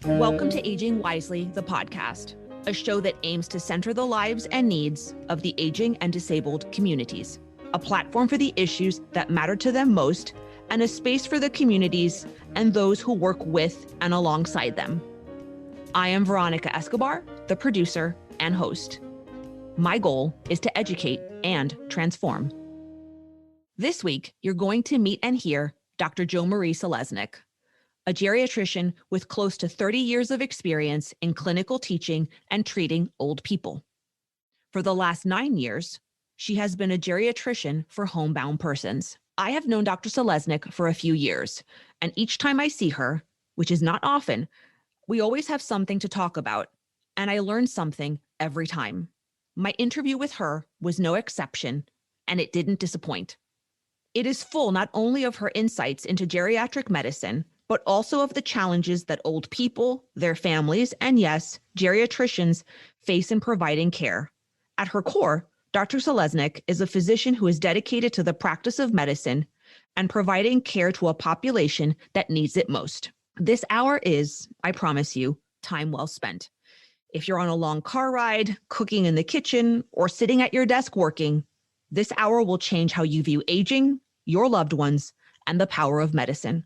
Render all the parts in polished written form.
Welcome to Aging Wisely, the podcast, a show that aims to center the lives and needs of the aging and disabled communities, a platform for the issues that matter to them most, and a space for the communities and those who work with and alongside them. I am Veronica Escobar, the producer and host. My goal is to educate and transform. This week, you're going to meet and hear Dr. Jomarie Zeleznik, a geriatrician with close to 30 years of experience in clinical teaching and treating old people. For the last 9 years, she has been a geriatrician for homebound persons. I have known Dr. Zeleznik for a few years, and each time I see her, which is not often, we always have something to talk about, and I learn something every time. My interview with her was no exception, and it didn't disappoint. It is full not only of her insights into geriatric medicine, but also of the challenges that old people, their families, and yes, geriatricians face in providing care. At her core, Dr. Zeleznik is a physician who is dedicated to the practice of medicine and providing care to a population that needs it most. This hour is, I promise you, time well spent. If you're on a long car ride, cooking in the kitchen, or sitting at your desk working, this hour will change how you view aging, your loved ones, and the power of medicine.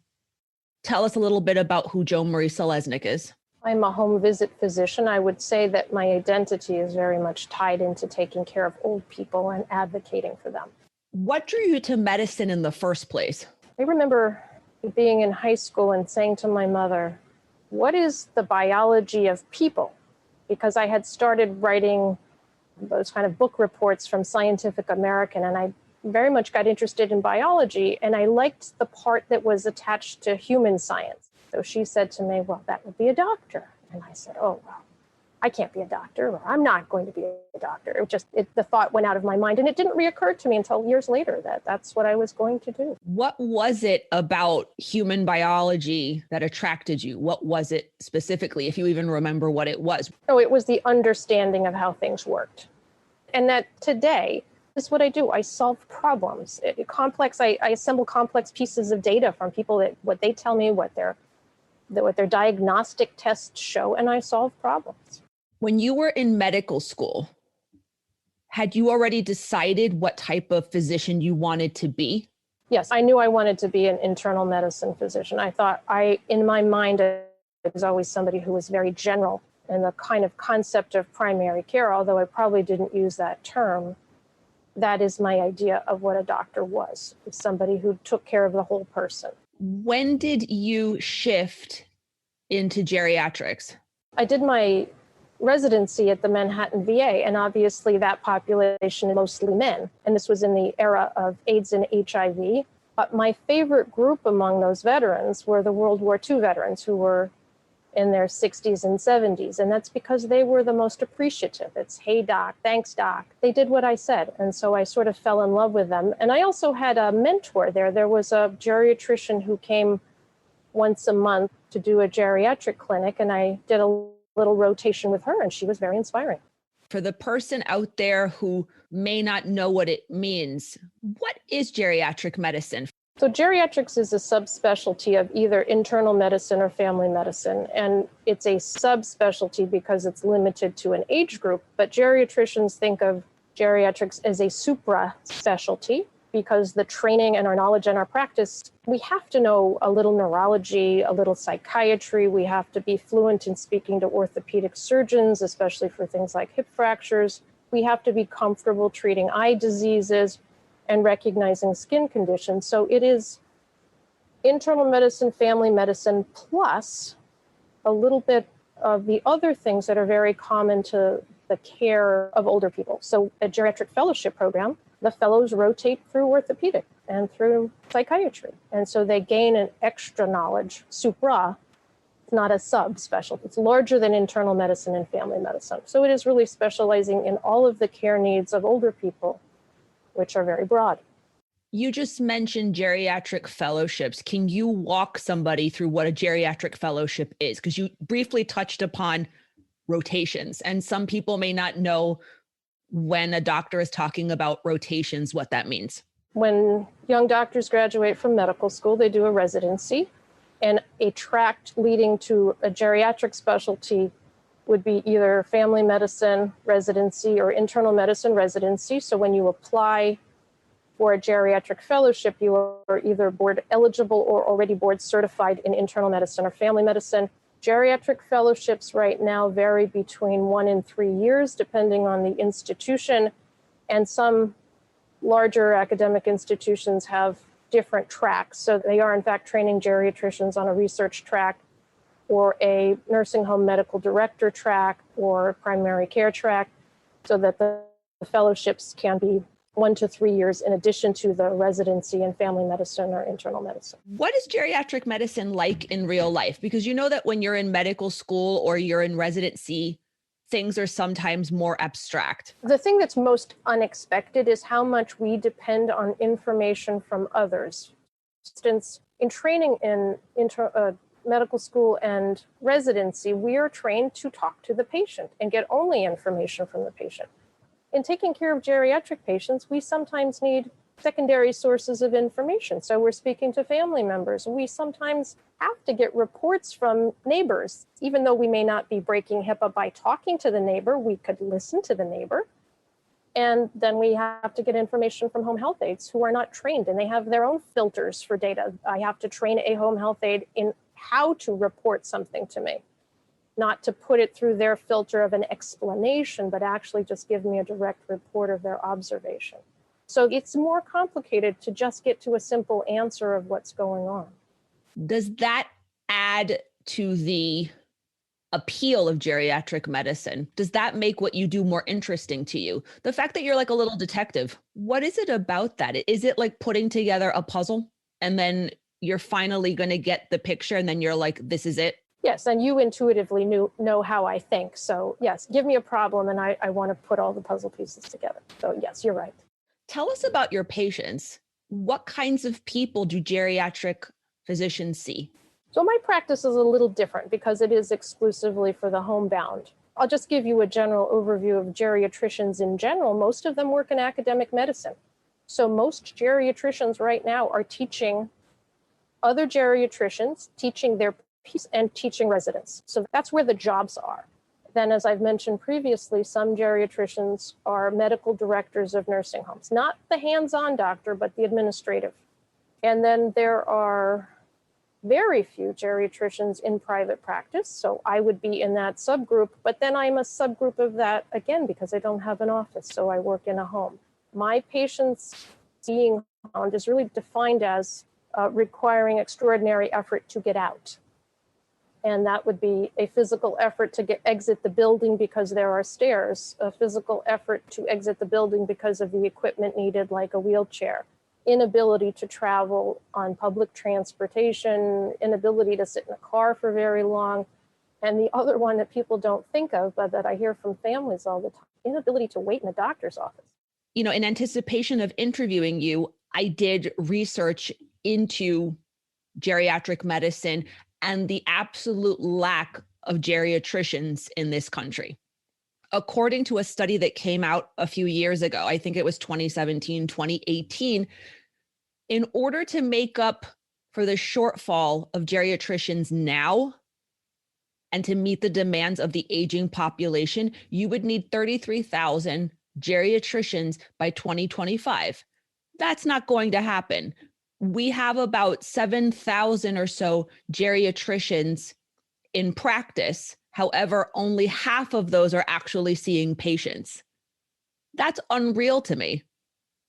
Tell us a little bit about who Jomarie Zeleznik is. I'm a home visit physician. I would say that my identity is very much tied into taking care of old people and advocating for them. What drew you to medicine in the first place? I remember being in high school and saying to my mother, what is the biology of people? Because I had started writing those kind of book reports from Scientific American, and I very much got interested in biology, and I liked the part that was attached to human science. So she said to me, well, that would be a doctor. And I said, oh, well, I can't be a doctor, or I'm not going to be a doctor. The thought went out of my mind, and it didn't reoccur to me until years later that that's what I was going to do. What was it about human biology that attracted you? What was it specifically, if you even remember what it was? Oh, it was the understanding of how things worked. And that today, this is what I do. I solve problems. I assemble complex pieces of data from people, what they tell me, what their diagnostic tests show, and I solve problems. When you were in medical school, had you already decided what type of physician you wanted to be? Yes, I knew I wanted to be an internal medicine physician. I thought in my mind, I was always somebody who was very general, and the kind of concept of primary care, although I probably didn't use that term, that is my idea of what a doctor was. It's somebody who took care of the whole person. When did you shift into geriatrics? I did my residency at the Manhattan VA, and obviously that population is mostly men. And this was in the era of AIDS and HIV. But my favorite group among those veterans were the World War II veterans who were in their 60s and 70s. And that's because they were the most appreciative. It's, hey, doc, thanks, doc. They did what I said. And so I sort of fell in love with them. And I also had a mentor there. There was a geriatrician who came once a month to do a geriatric clinic. And I did a little rotation with her, and she was very inspiring. For the person out there who may not know what it means, what is geriatric medicine? So geriatrics is a subspecialty of either internal medicine or family medicine, and it's a subspecialty because it's limited to an age group, but geriatricians think of geriatrics as a supra-specialty because the training and our knowledge and our practice, we have to know a little neurology, a little psychiatry, we have to be fluent in speaking to orthopedic surgeons, especially for things like hip fractures, we have to be comfortable treating eye diseases, and recognizing skin conditions. So it is internal medicine, family medicine, plus a little bit of the other things that are very common to the care of older people. So a Geriatric Fellowship program, the fellows rotate through orthopedic and through psychiatry. And so they gain an extra knowledge, supra, not a subspecialty. It's larger than internal medicine and family medicine. So it is really specializing in all of the care needs of older people, which are very broad. You just mentioned geriatric fellowships. Can you walk somebody through what a geriatric fellowship is? Because you briefly touched upon rotations, and some people may not know when a doctor is talking about rotations, what that means. When young doctors graduate from medical school, they do a residency. And a track leading to a geriatric specialty would be either family medicine residency or internal medicine residency. So when you apply for a geriatric fellowship, you are either board eligible or already board certified in internal medicine or family medicine. Geriatric fellowships right now vary between 1 and 3 years, depending on the institution. And some larger academic institutions have different tracks. So they are in fact training geriatricians on a research track or a nursing home medical director track or primary care track, so that the fellowships can be 1 to 3 years in addition to the residency in family medicine or internal medicine. What is geriatric medicine like in real life? Because you know that when you're in medical school or you're in residency, things are sometimes more abstract. The thing that's most unexpected is how much we depend on information from others. For instance, in training in medical school and residency, we are trained to talk to the patient and get only information from the patient. In taking care of geriatric patients, we sometimes need secondary sources of information. So we're speaking to family members. We sometimes have to get reports from neighbors. Even though we may not be breaking HIPAA by talking to the neighbor, we could listen to the neighbor. And then we have to get information from home health aides who are not trained, and they have their own filters for data. I have to train a home health aide in how to report something to me, not to put it through their filter of an explanation, but actually just give me a direct report of their observation. So it's more complicated to just get to a simple answer of what's going on. Does that add to the appeal of geriatric medicine? Does that make what you do more interesting to you? The fact that you're like a little detective, what is it about that? Is it like putting together a puzzle and then you're finally going to get the picture and then you're like, this is it? Yes, and you intuitively know how I think. So yes, give me a problem and I want to put all the puzzle pieces together. So yes, you're right. Tell us about your patients. What kinds of people do geriatric physicians see? So my practice is a little different because it is exclusively for the homebound. I'll just give you a general overview of geriatricians in general. Most of them work in academic medicine. So most geriatricians right now are teaching other geriatricians, teaching their piece and teaching residents. So that's where the jobs are. Then, as I've mentioned previously, some geriatricians are medical directors of nursing homes, not the hands-on doctor, but the administrative. And then there are very few geriatricians in private practice. So I would be in that subgroup, but then I'm a subgroup of that again, because I don't have an office. So I work in a home. My patients being found is really defined as requiring extraordinary effort to get out. And that would be a physical effort to exit the building because there are stairs, a physical effort to exit the building because of the equipment needed, like a wheelchair, inability to travel on public transportation, inability to sit in a car for very long. And the other one that people don't think of, but that I hear from families all the time, inability to wait in a doctor's office. You know, in anticipation of interviewing you, I did research into geriatric medicine and the absolute lack of geriatricians in this country. According to a study that came out a few years ago, I think it was 2017, 2018, in order to make up for the shortfall of geriatricians now and to meet the demands of the aging population, you would need 33,000 geriatricians by 2025. That's not going to happen. We have about 7,000 or so geriatricians in practice. However, only half of those are actually seeing patients. That's unreal to me.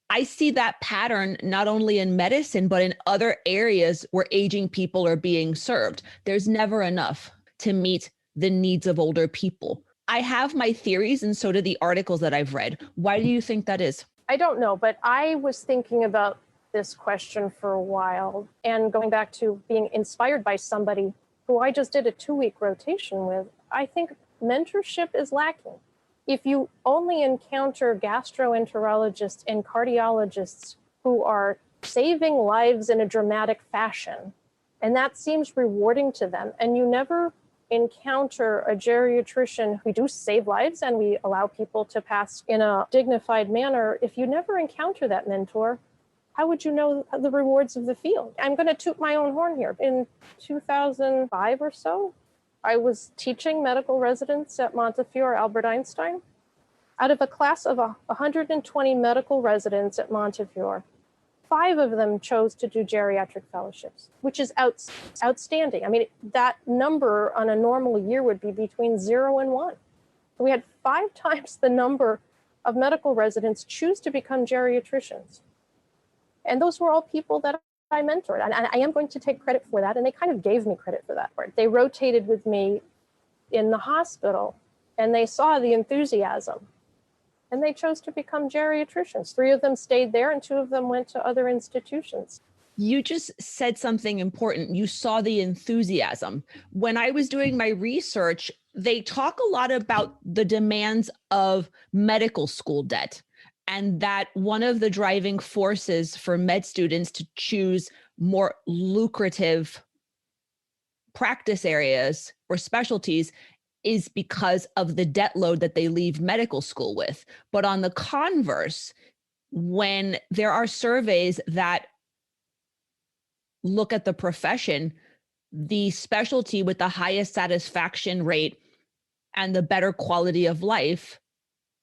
I see that pattern not only in medicine, but in other areas where aging people are being served. There's never enough to meet the needs of older people. I have my theories, and so do the articles that I've read. Why do you think that is? I don't know, but I was thinking about this question for a while and going back to being inspired by somebody who I just did a 2-week rotation with. I think mentorship is lacking. If you only encounter gastroenterologists and cardiologists who are saving lives in a dramatic fashion, and that seems rewarding to them, and you never encounter a geriatrician, we do save lives and we allow people to pass in a dignified manner. If you never encounter that mentor, how would you know the rewards of the field? I'm going to toot my own horn here. In 2005 or so, I was teaching medical residents at Montefiore Albert Einstein. Out of a class of 120 medical residents at Montefiore, 5 of them chose to do geriatric fellowships, which is outstanding. I mean, that number on a normal year would be between 0 and 1. So we had 5 times the number of medical residents choose to become geriatricians. And those were all people that I mentored. And I am going to take credit for that. And they kind of gave me credit for that part. They rotated with me in the hospital and they saw the enthusiasm. And they chose to become geriatricians. 3 of them stayed there and 2 of them went to other institutions. You just said something important. You saw the enthusiasm. When I was doing my research, they talk a lot about the demands of medical school debt, and that one of the driving forces for med students to choose more lucrative practice areas or specialties is because of the debt load that they leave medical school with. But on the converse, when there are surveys that look at the profession, the specialty with the highest satisfaction rate and the better quality of life,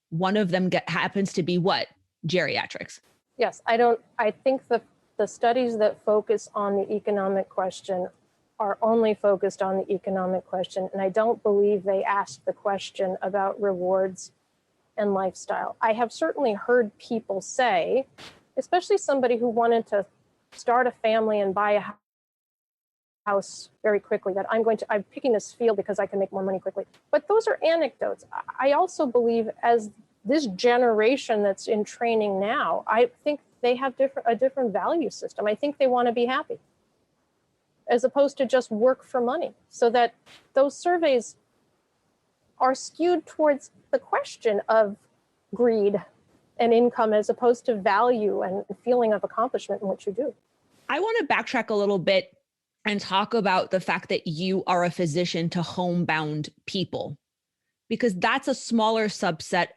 one of them happens to be what? Geriatrics. Yes, I think the studies that focus on the economic question are only focused on the economic question. And I don't believe they asked the question about rewards and lifestyle. I have certainly heard people say, especially somebody who wanted to start a family and buy a house very quickly, that I'm picking this field because I can make more money quickly. But those are anecdotes. I also believe, as this generation that's in training now, I think they have a different value system. I think they want to be happy, as opposed to just work for money. So that those surveys are skewed towards the question of greed and income, as opposed to value and feeling of accomplishment in what you do. I want to backtrack a little bit and talk about the fact that you are a physician to homebound people, because that's a smaller subset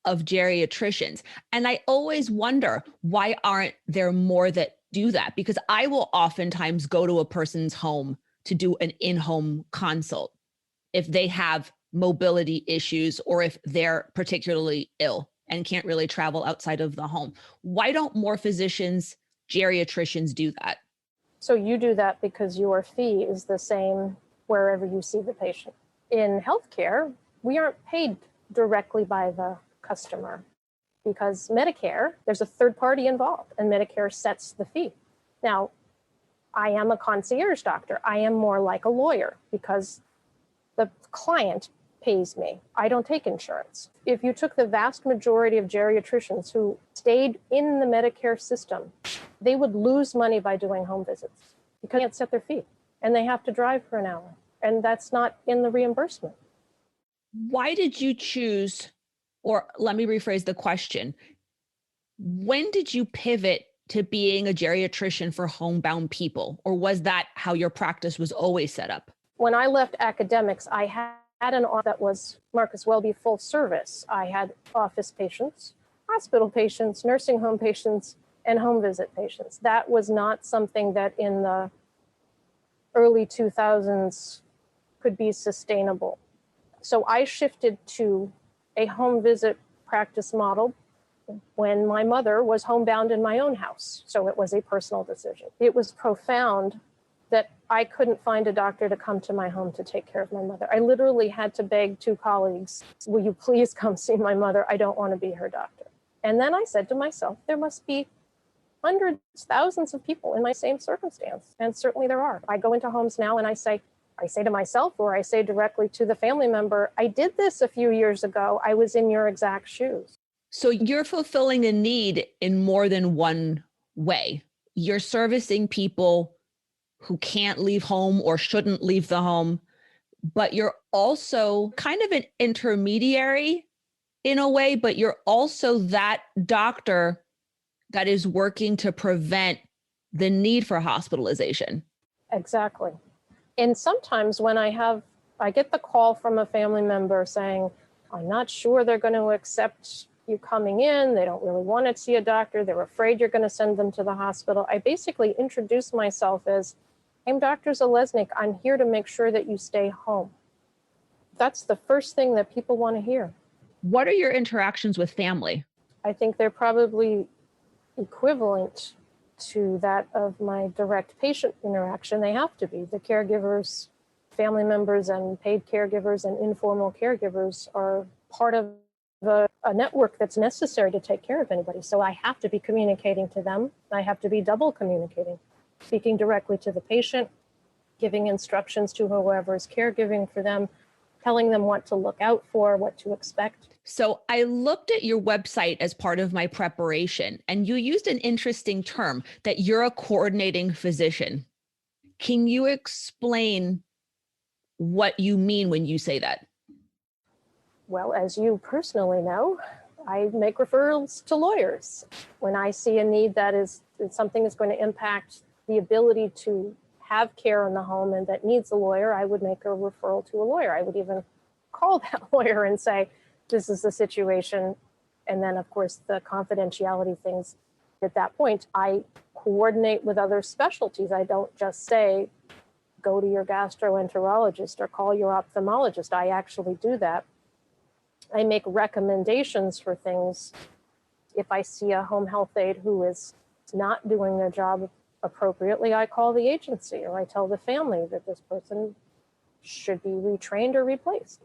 of geriatricians. And I always wonder, why aren't there more that do that? Because I will oftentimes go to a person's home to do an in-home consult if they have mobility issues or if they're particularly ill and can't really travel outside of the home. Why don't more physicians, geriatricians do that? So you do that because your fee is the same wherever you see the patient. In healthcare, we aren't paid directly by the customer, because Medicare, there's a third party involved and Medicare sets the fee. Now, I am a concierge doctor. I am more like a lawyer because the client pays me. I don't take insurance. If you took the vast majority of geriatricians who stayed in the Medicare system, they would lose money by doing home visits because they can't set their fee and they have to drive for an hour. And that's not in the reimbursement. Why did you choose, or let me rephrase the question, when did you pivot to being a geriatrician for homebound people? Or was that how your practice was always set up? When I left academics, I had an office that was Marcus Welby full service. I had office patients, hospital patients, nursing home patients, and home visit patients. That was not something that in the early 2000s could be sustainable. So I shifted to a home visit practice model when my mother was homebound in my own house. So it was a personal decision. It was profound that I couldn't find a doctor to come to my home to take care of my mother. I literally had to beg 2 colleagues, will you please come see my mother? I don't want to be her doctor. And then I said to myself, there must be hundreds, thousands of people in my same circumstance. And certainly there are. I go into homes now and I say to myself, or I say directly to the family member, I did this a few years ago. I was in your exact shoes. So you're fulfilling a need in more than one way. You're servicing people who can't leave home or shouldn't leave the home, but you're also kind of an intermediary in a way, but you're also that doctor that is working to prevent the need for hospitalization. Exactly. And sometimes when I get the call from a family member saying, I'm not sure they're going to accept, you coming in. They don't really want to see a doctor. They're afraid you're going to send them to the hospital. I basically introduce myself as, I'm Dr. Zeleznik. I'm here to make sure that you stay home. That's the first thing that people want to hear. What are your interactions with family? I think they're probably equivalent to that of my direct patient interaction. They have to be. The caregivers, family members, and paid caregivers and informal caregivers are part of a network that's necessary to take care of anybody. So I have to be communicating to them. I have to be double communicating, speaking directly to the patient, giving instructions to whoever is caregiving for them, telling them what to look out for, what to expect. So I looked at your website as part of my preparation, and you used an interesting term that you're a coordinating physician. Can you explain what you mean when you say that? Well, as you personally know, I make referrals to lawyers. When I see a need that something is going to impact the ability to have care in the home and that needs a lawyer, I would make a referral to a lawyer. I would even call that lawyer and say, this is the situation. And then, of course, the confidentiality things. At that point, I coordinate with other specialties. I don't just say, go to your gastroenterologist or call your ophthalmologist. I actually do that. I make recommendations for things. If I see a home health aide who is not doing their job appropriately, I call the agency or I tell the family that this person should be retrained or replaced.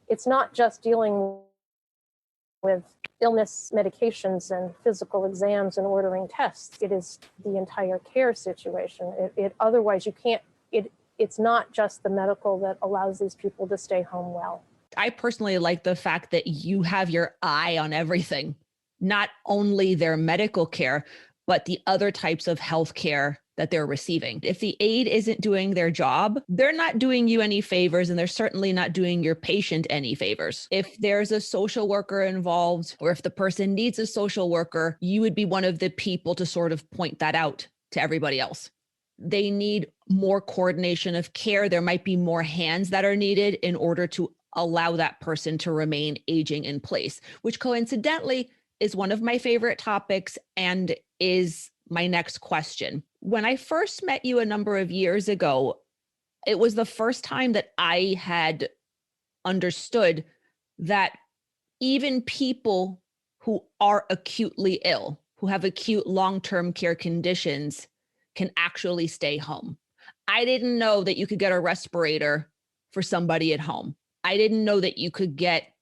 It's not just dealing with illness medications and physical exams and ordering tests. It is the entire care situation. Otherwise you can't, it's not just the medical that allows these people to stay home well. I personally like the fact that you have your eye on everything, not only their medical care, but the other types of health care that they're receiving. If the aide isn't doing their job, they're not doing you any favors, and they're certainly not doing your patient any favors. If there's a social worker involved, or if the person needs a social worker, you would be one of the people to sort of point that out to everybody else. They need more coordination of care. There might be more hands that are needed in order to allow that person to remain aging in place, which coincidentally is one of my favorite topics and is my next question. When I first met you a number of years ago, it was the first time that I had understood that even people who are acutely ill, who have acute long-term care conditions, can actually stay home. I didn't know that you could get a respirator for somebody at home. I didn't know that you could get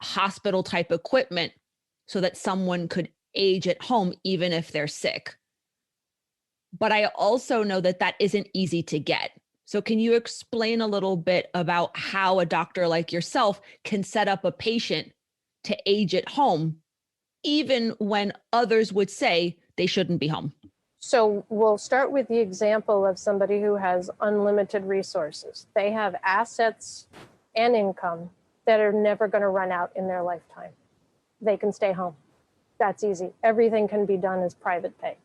hospital type equipment so that someone could age at home even if they're sick. But I also know that that isn't easy to get. So can you explain a little bit about how a doctor like yourself can set up a patient to age at home, even when others would say they shouldn't be home? So we'll start with the example of somebody who has unlimited resources. They have assets and income that are never going to run out in their lifetime. They can stay home. That's easy. Everything can be done as private pay.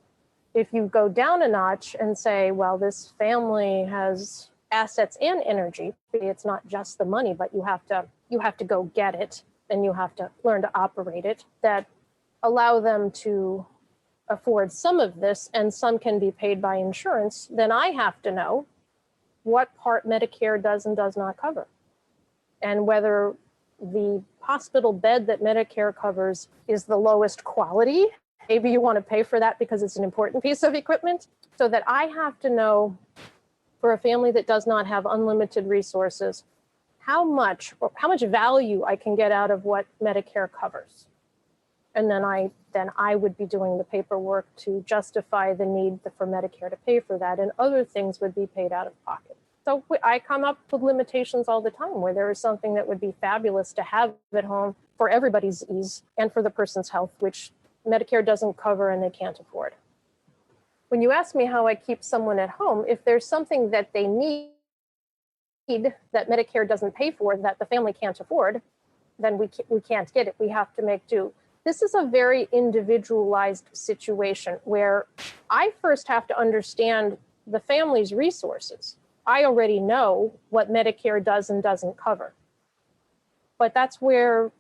If you go down a notch and say, well, this family has assets and energy, it's not just the money, but you have to go get it and you have to learn to operate it, that allow them to afford some of this and some can be paid by insurance, then I have to know what part Medicare does and does not cover. And whether the hospital bed that Medicare covers is the lowest quality. Maybe you want to pay for that because it's an important piece of equipment. So that I have to know, for a family that does not have unlimited resources, how much value I can get out of what Medicare covers. And then I would be doing the paperwork to justify the need for Medicare to pay for that, and other things would be paid out of pocket. So I come up with limitations all the time where there is something that would be fabulous to have at home for everybody's ease and for the person's health, which Medicare doesn't cover and they can't afford. When you ask me how I keep someone at home, if there's something that they need that Medicare doesn't pay for, that the family can't afford, then we can't get it. We have to make do. This is a very individualized situation where I first have to understand the family's resources. I already know what Medicare does and doesn't cover. But that's where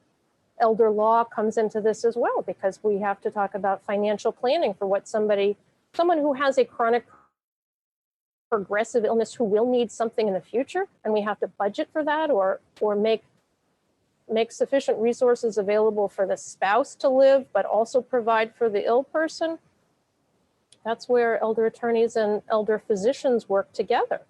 elder law comes into this as well, because we have to talk about financial planning for what someone who has a chronic progressive illness who will need something in the future, and we have to budget for that, or make sufficient resources available for the spouse to live, but also provide for the ill person. That's where elder attorneys and elder physicians work together.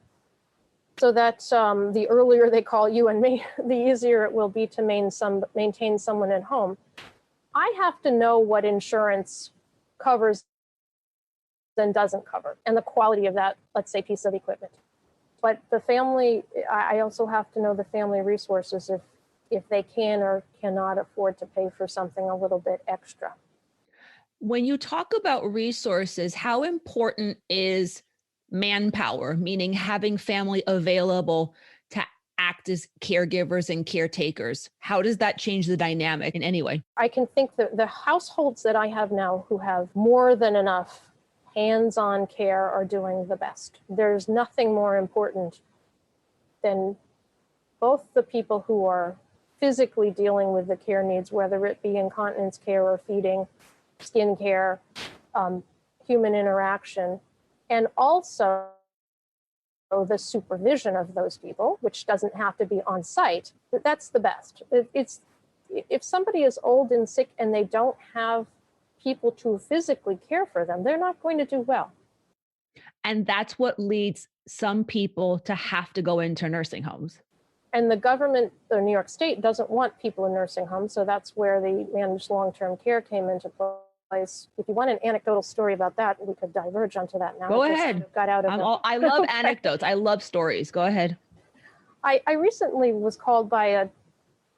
So that the earlier they call you and me, the easier it will be to maintain someone at home. I have to know what insurance covers and doesn't cover, and the quality of that, let's say, piece of equipment. But the family, I also have to know the family resources if they can or cannot afford to pay for something a little bit extra. When you talk about resources, how important is manpower, meaning having family available to act as caregivers and caretakers? How does that change the dynamic in any way? I can think that the households that I have now who have more than enough hands-on care are doing the best. There's nothing more important than both the people who are physically dealing with the care needs, whether it be incontinence care or feeding, skin care, human interaction, and also the supervision of those people, which doesn't have to be on site. That's the best. If somebody is old and sick and they don't have people to physically care for them, they're not going to do well. And that's what leads some people to have to go into nursing homes. And the government, the New York State, doesn't want people in nursing homes. So that's where the managed long-term care came into place. If you want an anecdotal story about that, we could diverge onto that now. Go ahead. I love anecdotes. I love stories. Go ahead. I recently was called by a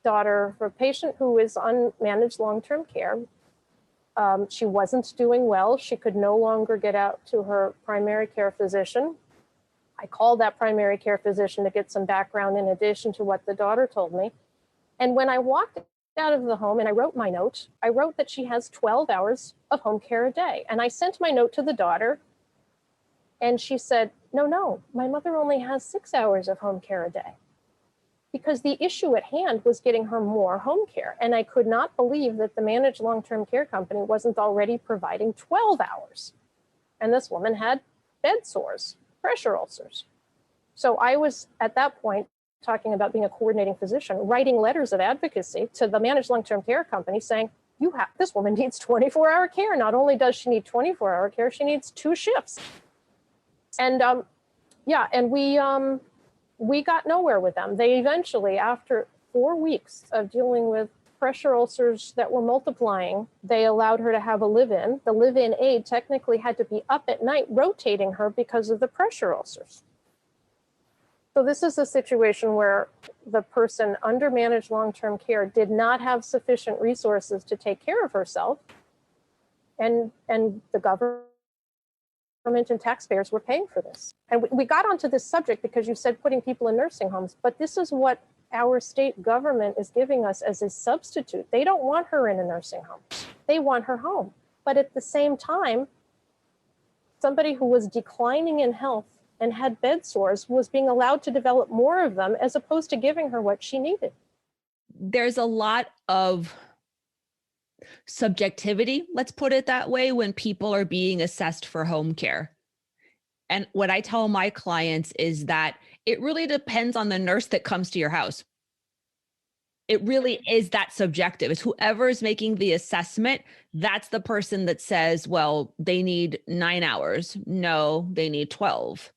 daughter for a patient who is on managed long-term care. She wasn't doing well. She could no longer get out to her primary care physician. I called that primary care physician to get some background in addition to what the daughter told me. And when I walked out of the home and I wrote my note, I wrote that she has 12 hours of home care a day. And I sent my note to the daughter and she said, no, my mother only has 6 hours of home care a day. Because the issue at hand was getting her more home care. And I could not believe that the managed long-term care company wasn't already providing 12 hours. And this woman had bed sores, pressure ulcers. So I was, at that point, talking about being a coordinating physician, writing letters of advocacy to the managed long-term care company saying, this woman needs 24-hour care. Not only does she need 24-hour care, she needs 2 shifts. And we got nowhere with them. They eventually, after 4 weeks of dealing with pressure ulcers that were multiplying, they allowed her to have a live-in. The live-in aide technically had to be up at night rotating her because of the pressure ulcers. So this is a situation where the person under managed long-term care did not have sufficient resources to take care of herself, and the government and taxpayers were paying for this. And we got onto this subject because you said putting people in nursing homes, but this is what our state government is giving us as a substitute. They don't want her in a nursing home. They want her home. But at the same time, somebody who was declining in health and had bed sores was being allowed to develop more of them as opposed to giving her what she needed. There's a lot of subjectivity, let's put it that way, when people are being assessed for home care. And what I tell my clients is that it really depends on the nurse that comes to your house. It really is that subjective. It's whoever is making the assessment. That's the person that says, well, they need 9 hours. No, they need 12.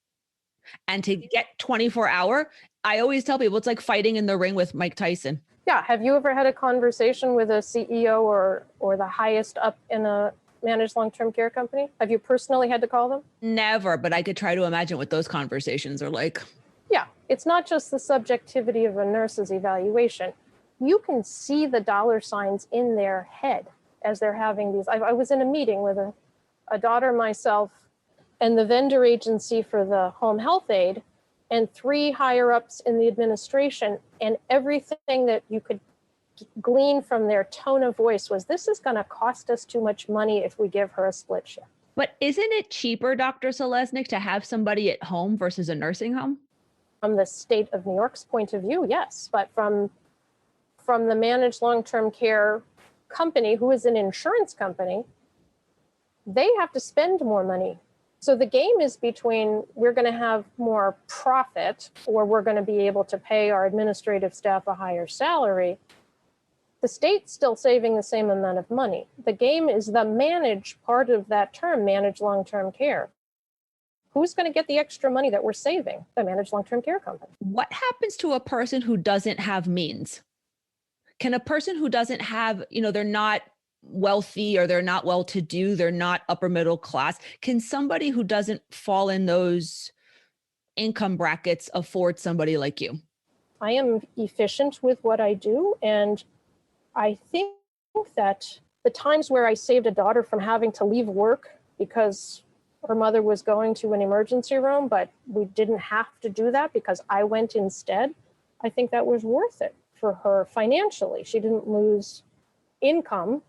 And to get 24-hour, I always tell people it's like fighting in the ring with Mike Tyson. Yeah. Have you ever had a conversation with a CEO or the highest up in a managed long-term care company? Have you personally had to call them? Never, but I could try to imagine what those conversations are like. Yeah. It's not just the subjectivity of a nurse's evaluation. You can see the dollar signs in their head as they're having these. I was in a meeting with a daughter, myself, and the vendor agency for the home health aide, and 3 higher ups in the administration, and everything that you could glean from their tone of voice was, this is going to cost us too much money if we give her a split shift. But isn't it cheaper, Dr. Zeleznik, to have somebody at home versus a nursing home? From the state of New York's point of view, yes. But from from the managed long-term care company, who is an insurance company, they have to spend more money. So the game is between we're going to have more profit or we're going to be able to pay our administrative staff a higher salary. The state's still saving the same amount of money. The game is the managed part of that term, managed long-term care. Who's going to get the extra money that we're saving? The managed long-term care company. What happens to a person who doesn't have means? Can a person who doesn't have, they're not wealthy or they're not well-to-do, they're not upper middle class, can somebody who doesn't fall in those income brackets afford somebody like you? I am efficient with what I do, and I think that the times where I saved a daughter from having to leave work because her mother was going to an emergency room, but we didn't have to do that because I went instead, I think that was worth it for her financially. She didn't lose income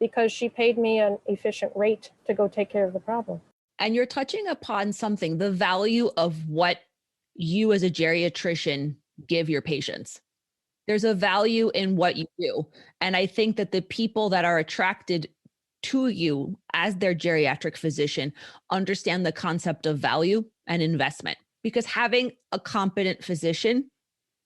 because she paid me an efficient rate to go take care of the problem. And you're touching upon something, the value of what you as a geriatrician give your patients. There's a value in what you do. And I think that the people that are attracted to you as their geriatric physician understand the concept of value and investment, because having a competent physician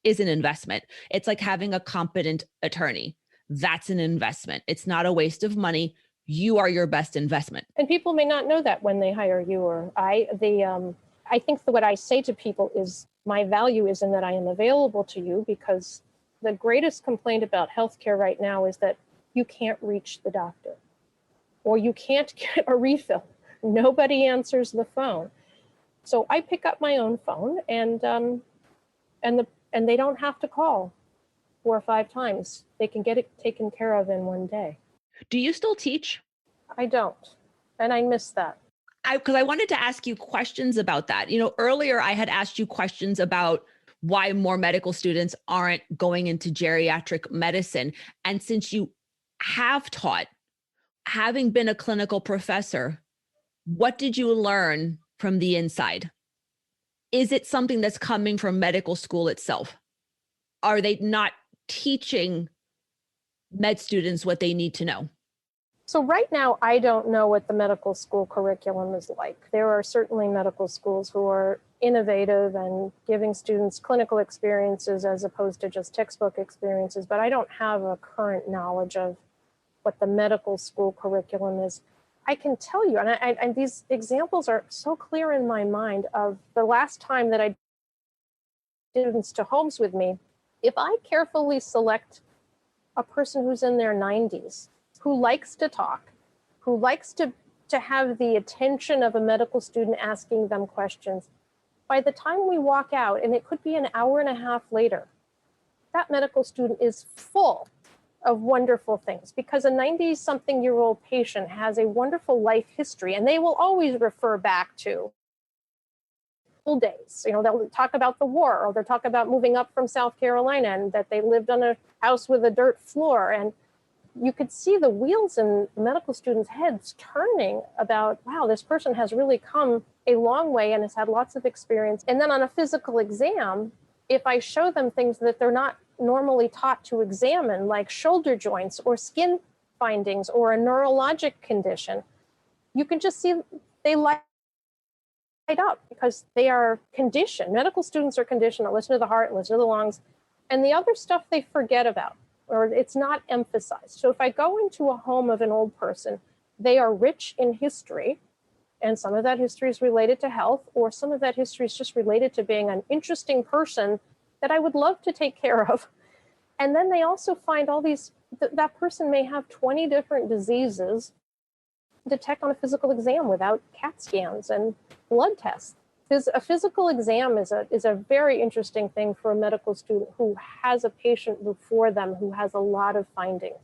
is an investment. It's like having a competent attorney. That's an investment. It's not a waste of money. You are your best investment. And people may not know that when they hire you or I. I think that what I say to people is my value is in that I am available to you, because the greatest complaint about healthcare right now is that you can't reach the doctor or you can't get a refill. Nobody answers the phone. So I pick up my own phone and they don't have to call 4 or 5 times. They can get it taken care of in one day. Do you still teach? I don't. And I miss that. Because I wanted to ask you questions about that. Earlier I had asked you questions about why more medical students aren't going into geriatric medicine. And since you have taught, having been a clinical professor, what did you learn from the inside? Is it something that's coming from medical school itself? Are they not teaching med students what they need to know? So right now, I don't know what the medical school curriculum is like. There are certainly medical schools who are innovative and giving students clinical experiences as opposed to just textbook experiences, but I don't have a current knowledge of what the medical school curriculum is. I can tell you, and these examples are so clear in my mind of the last time that I did students to homes with me. If I carefully select a person who's in their 90s, who likes to talk, who likes to have the attention of a medical student asking them questions, by the time we walk out, and it could be an hour and a half later, that medical student is full of wonderful things, because a 90-something-year-old patient has a wonderful life history, and they will always refer back to old days. They'll talk about the war, or they'll talk about moving up from South Carolina and that they lived on a house with a dirt floor. And you could see the wheels in medical students' heads turning about, wow, this person has really come a long way and has had lots of experience. And then on a physical exam, if I show them things that they're not normally taught to examine, like shoulder joints or skin findings or a neurologic condition, you can just see they light up because they are conditioned. Medical students are conditioned to listen to the heart, listen to the lungs, and the other stuff they forget about, or it's not emphasized. So if I go into a home of an old person, they are rich in history, and some of that history is related to health, or some of that history is just related to being an interesting person that I would love to take care of. And then they also find all these, that person may have 20 different diseases detect on a physical exam without CAT scans and blood tests. A physical exam is a very interesting thing for a medical student who has a patient before them who has a lot of findings.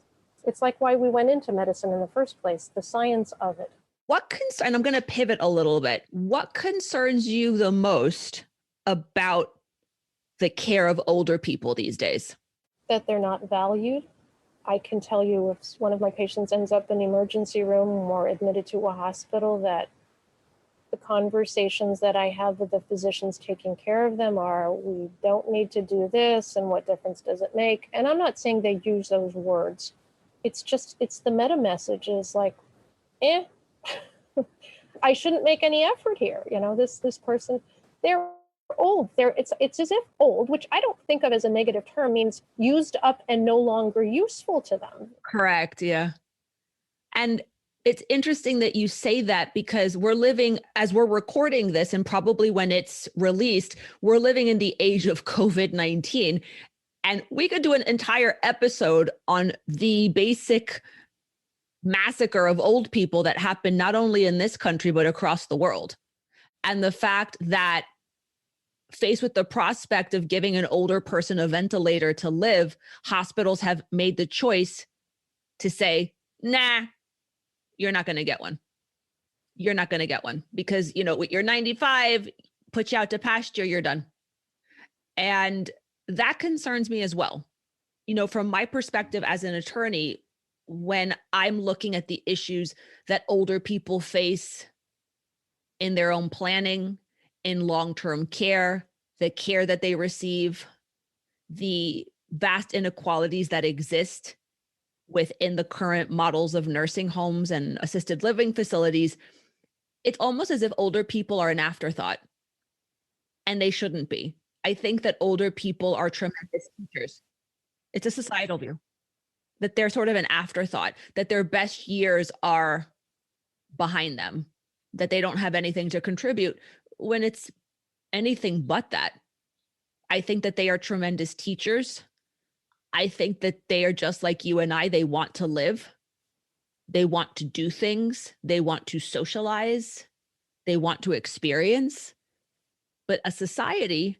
It's like why we went into medicine in the first place, the science of it. And I'm going to pivot a little bit. What concerns you the most about the care of older people these days? That they're not valued. I can tell you if one of my patients ends up in the emergency room or admitted to a hospital, that The conversations that I have with the physicians taking care of them are, we don't need to do this, and what difference does it make? And I'm not saying they use those words. It's the meta message is like, I shouldn't make any effort here. This person, they're old. It's as if old, which I don't think of as a negative term, means used up and no longer useful to them. Correct. Yeah. And it's interesting that you say that, because we're living, as we're recording this, and probably when it's released, we're living in the age of COVID-19. And we could do an entire episode on the basic massacre of old people that happened not only in this country, but across the world. And the fact that, faced with the prospect of giving an older person a ventilator to live, hospitals have made the choice to say, nah, you're not going to get one. You're not going to get one because, you're 95, put you out to pasture, you're done. And that concerns me as well. From my perspective as an attorney, when I'm looking at the issues that older people face in their own planning, in long-term care, the care that they receive, the vast inequalities that exist within the current models of nursing homes and assisted living facilities, it's almost as if older people are an afterthought, and they shouldn't be. I think that older people are tremendous teachers. It's a societal view that they're sort of an afterthought, that their best years are behind them, that they don't have anything to contribute, when it's anything but that. I think that they are tremendous teachers. I think that they are just like you and I. They want to live. They want to do things. They want to socialize. They want to experience. But a society,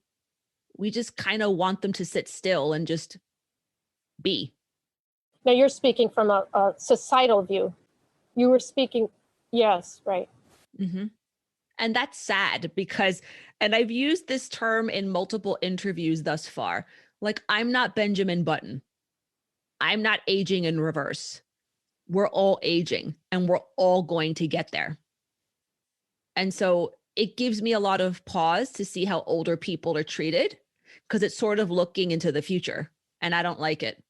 we just kind of want them to sit still and just be. Now you're speaking from a societal view. You were speaking, yes, right. Mm-hmm. And that's sad because, and I've used this term in multiple interviews thus far, like, I'm not Benjamin Button. I'm not aging in reverse. We're all aging and we're all going to get there. And so it gives me a lot of pause to see how older people are treated, because it's sort of looking into the future, and I don't like it.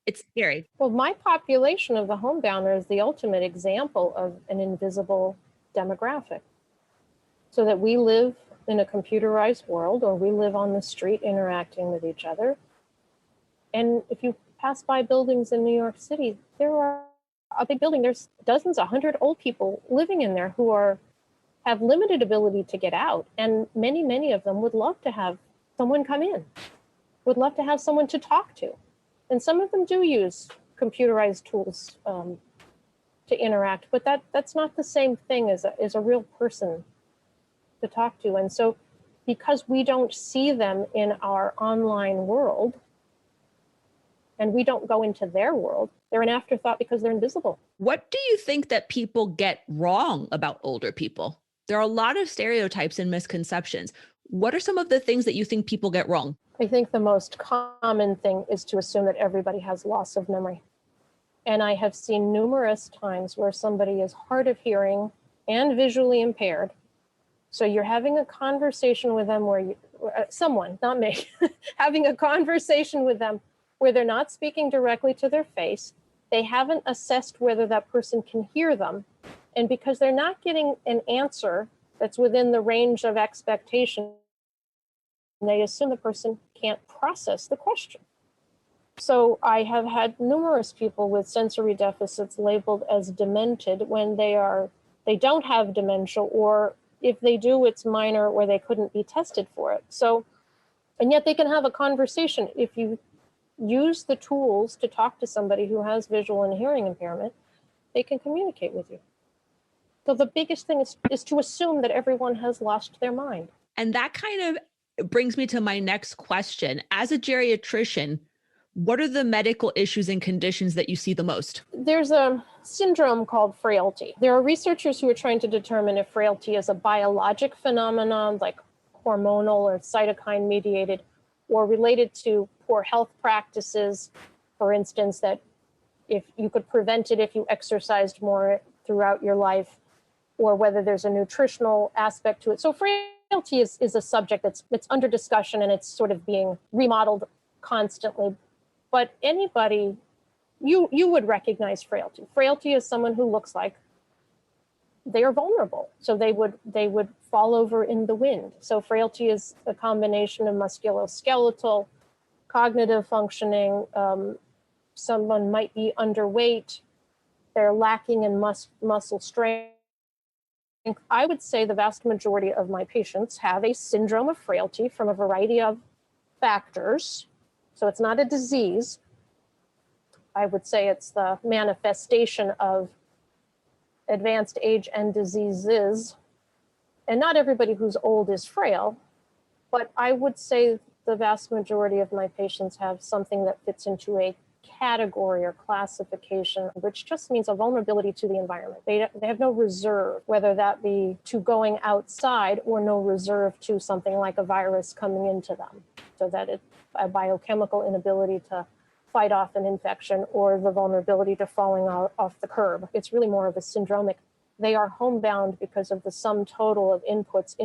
It's scary. Well, my population of the homebounder is the ultimate example of an invisible demographic. So that we live in a computerized world, or we live on the street interacting with each other. And if you pass by buildings in New York City, there are a big building, there's dozens, 100 old people living in there who have limited ability to get out. And many, many of them would love to have someone come in, would love to have someone to talk to. And some of them do use computerized tools to interact, but that's not the same thing as a real person to talk to. And so because we don't see them in our online world, and we don't go into their world, they're an afterthought because they're invisible. What do you think that people get wrong about older people? There are a lot of stereotypes and misconceptions. What are some of the things that you think people get wrong? I think the most common thing is to assume that everybody has loss of memory. And I have seen numerous times where somebody is hard of hearing and visually impaired. So you're having a conversation with them where someone, not me, having a conversation with them where they're not speaking directly to their face. They haven't assessed whether that person can hear them. And because they're not getting an answer that's within the range of expectation, they assume the person can't process the question. So I have had numerous people with sensory deficits labeled as demented when they don't have dementia, or if they do, it's minor or they couldn't be tested for it. So, and yet they can have a conversation. If you use the tools to talk to somebody who has visual and hearing impairment, they can communicate with you. So the biggest thing is to assume that everyone has lost their mind. And that kind of brings me to my next question. As a geriatrician, what are the medical issues and conditions that you see the most? There's a syndrome called frailty. There are researchers who are trying to determine if frailty is a biologic phenomenon, like hormonal or cytokine mediated, or related to poor health practices. For instance, that if you could prevent it if you exercised more throughout your life, or whether there's a nutritional aspect to it. So frailty is a subject that's under discussion and it's sort of being remodeled constantly. But anybody, you would recognize frailty. Frailty is someone who looks like they are vulnerable. So they would fall over in the wind. So frailty is a combination of musculoskeletal, cognitive functioning. Someone might be underweight. They're lacking in muscle strength. I would say the vast majority of my patients have a syndrome of frailty from a variety of factors. So it's not a disease. I would say it's the manifestation of advanced age and diseases. And not everybody who's old is frail, but I would say the vast majority of my patients have something that fits into a category or classification, which just means a vulnerability to the environment. They have no reserve, whether that be to going outside or no reserve to something like a virus coming into them. So that it's a biochemical inability to fight off an infection or the vulnerability to falling off the curb. It's really more of a syndromic. They are homebound because of the sum total of inputs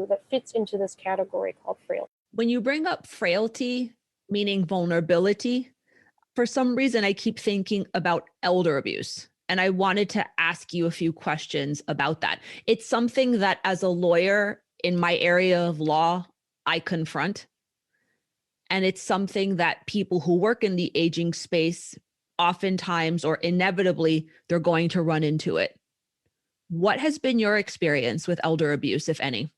that fits into this category called frailty. When you bring up frailty, meaning vulnerability, for some reason, I keep thinking about elder abuse. And I wanted to ask you a few questions about that. It's something that as a lawyer in my area of law, I confront. And it's something that people who work in the aging space, oftentimes or inevitably, they're going to run into it. What has been your experience with elder abuse, if any?